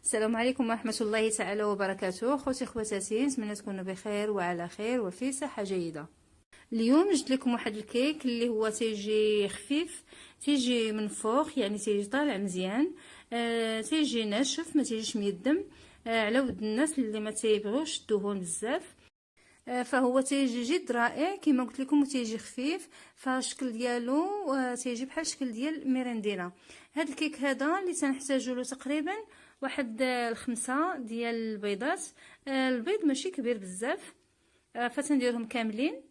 السلام عليكم ورحمة الله تعالى وبركاته. خوتي خواتاتي، نتمنى تكونوا بخير وعلى خير وفي صحة جيدة. اليوم جبت لكم واحد الكيك اللي هو تيجي خفيف، تيجي من فوق، يعني تيجي طالع مزيان، تيجي ناشف، ما تيجيش ميدم، على ود الناس اللي ما تيبغوش الدهون بزاف. فهو تيجي جد رائع كما قلت لكم، وتيجي خفيف، فالشكل ديالو تيجي بحال الشكل ديال ميرندينا. هذا الكيك هذا اللي تنحتاجو له تقريبا واحد 5 ديال البيضات. البيض ماشي كبير بزاف، فتنديرهم كاملين.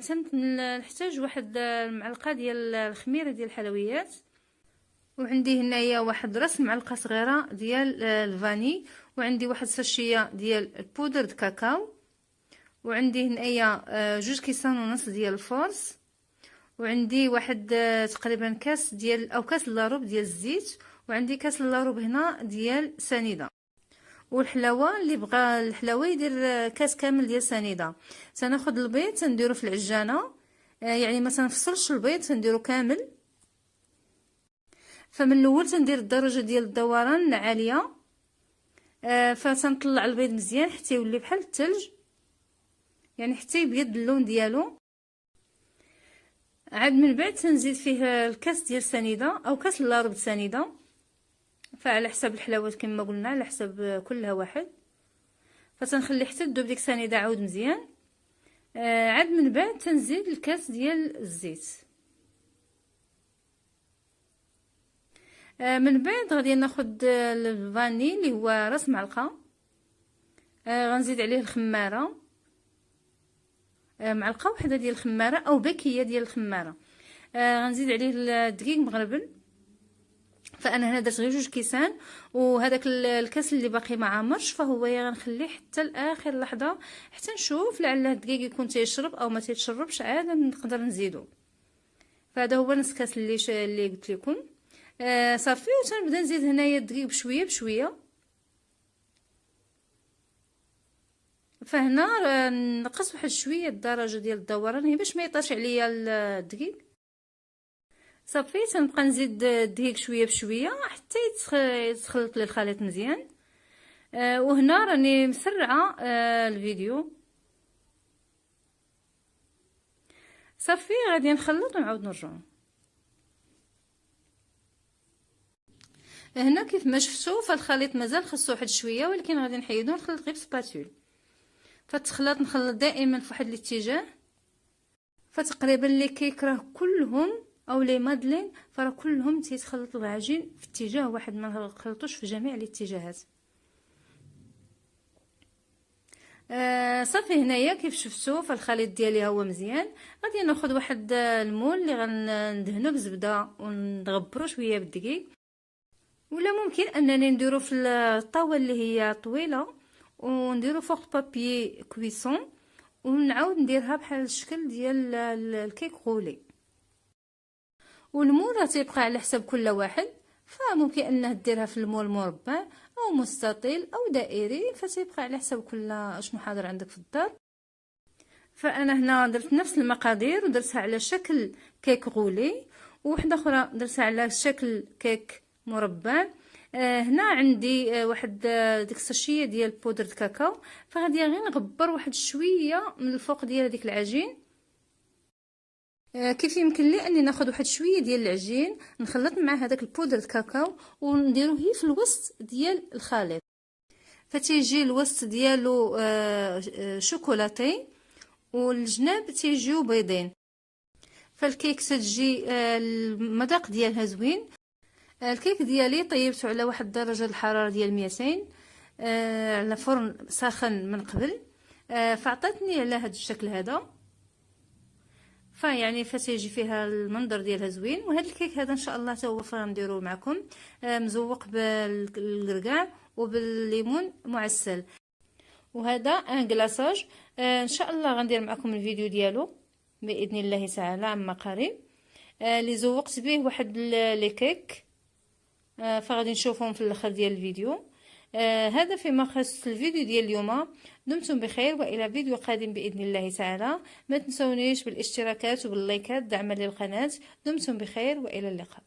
تنحتاج واحد المعلقه ديال الخميره ديال الحلويات، وعندي هنايا واحد راس معلقه صغيره ديال الفاني، وعندي واحد ساشيه ديال البودر د كاكاو، وعندي هنايا 2 كيسان ونص ديال الفورس، وعندي واحد تقريبا كاس ديال او كاس الا ربع ديال الزيت، وعندي كاس الا ربع هنا ديال سنيده. والحلاوه اللي بغى الحلاوه يدير كاس كامل ديال سنيده. تناخذ البيض تنديرو في العجانه، يعني ما تنفصلش البيض، تنديرو كامل. فمن الاول تندير الدرجه ديال الدوران عاليه، فتنطلع البيض مزيان حتى يولي بحال الثلج، يعني حتى يبيض اللون ديالو. عاد من بعد تنزيد فيه الكاس ديال سنيده او كاس الا ربع سنيده، فعلى حسب الحلاوات كما قلنا، على حسب كلها واحد. فتنخلي حتى تذوب ديك السنيده عاود مزيان. عاد من بعد تنزيد الكاس ديال الزيت. من بعد غادي ناخذ الفاني اللي هو راس معلقه، غنزيد عليه الخماره، معلقه وحده ديال الخماره او باكيه ديال الخماره. غنزيد عليه الدقيق مغربل، فانا هنا درت غير 2 كيسان، وهذاك الكاس اللي باقي ما عامرش فهو غنخليه حتى لاخر لحظه، حتى نشوف لعله الدقيق يكون تيشرب او ما تيتشربش، عاد نقدر نزيدو. فهذا هو نص كاس اللي قلت لكم. صافي، وتنبدا نزيد هنايا الدقيق بشويه بشويه. فهنا نقص واحد شويه الدرجه ديال الدوران، هي باش ما يطيش عليا الدقيق. صافي، تنبقى نزيد الدقيق شويه بشويه حتى يتخلط لي الخليط مزيان. وهنا راني مسرعه الفيديو. صافي، غادي نخلط ونعاود نرجع. هنا كيف ما شفتوا فالخليط مازال خصو واحد شويه، ولكن غادي نحيدو نخلط غير بسباتول. فالتخلط نخلط دائما في واحد الاتجاه. فتقريبا لي كيك راه كلهم او لي مادلين فراه كلهم تيتخلطوا العجين في اتجاه واحد، ما نخلطوش في جميع الاتجاهات. صافي، هنايا كيف شفتوا فالخليط ديالي هو مزيان. غادي ناخذ واحد المول اللي غندهنو بزبده ونغبرو شويه بالدقيق، ولا ممكن انني نديرو في الطاوه اللي هي طويله ونديرو فوق بابي كويسون، ونعاود نديرها بحال الشكل ديال الكيك غولي. والمول راه تيبقى على حسب كل واحد، فممكن انه ديرها في المول مربع او مستطيل او دائري، فتيبقى على حسب كل شنو حاضر عندك في الدار. فانا هنا درت نفس المقادير ودرتها على شكل كيك غولي، ووحده اخرى درتها على شكل كيك مربع. هنا عندي واحد ديك الساشيه ديال بودره كاكاو، فغادي غير نغبر واحد شويه من الفوق ديال هذيك العجين. كيف يمكن لي اني ناخذ واحد شويه ديال العجين نخلط مع هذاك البودره كاكاو ونديروه هي في الوسط ديال الخليط، فتيجي الوسط ديالو شوكولاتي، والجناب تيجيو بيضين. فالكيك تجي المذاق ديالها زوين. الكيك ديالي طيبته على واحد درجه الحراره ديال 200 على فرن ساخن من قبل، فعطاتني على هذا الشكل هذا. فيعني فتيجي فيها المنظر ديالها زوين. وهذا الكيك هذا ان شاء الله تا هو غنديروه معكم مزوق بالرقاع وبالليمون معسل. وهذا ان كلاصاج، ان شاء الله غندير معكم الفيديو ديالو باذن الله تعالى عما قريب، اللي زوقت به واحد لي كيك، فغادي نشوفهم في الاخر ديال الفيديو. هذا فيما يخص الفيديو ديال اليوم. دمتم بخير والى فيديو قادم باذن الله تعالى. ما تنسونيش بالاشتراكات وباللايكات دعما للقناه. دمتم بخير والى اللقاء.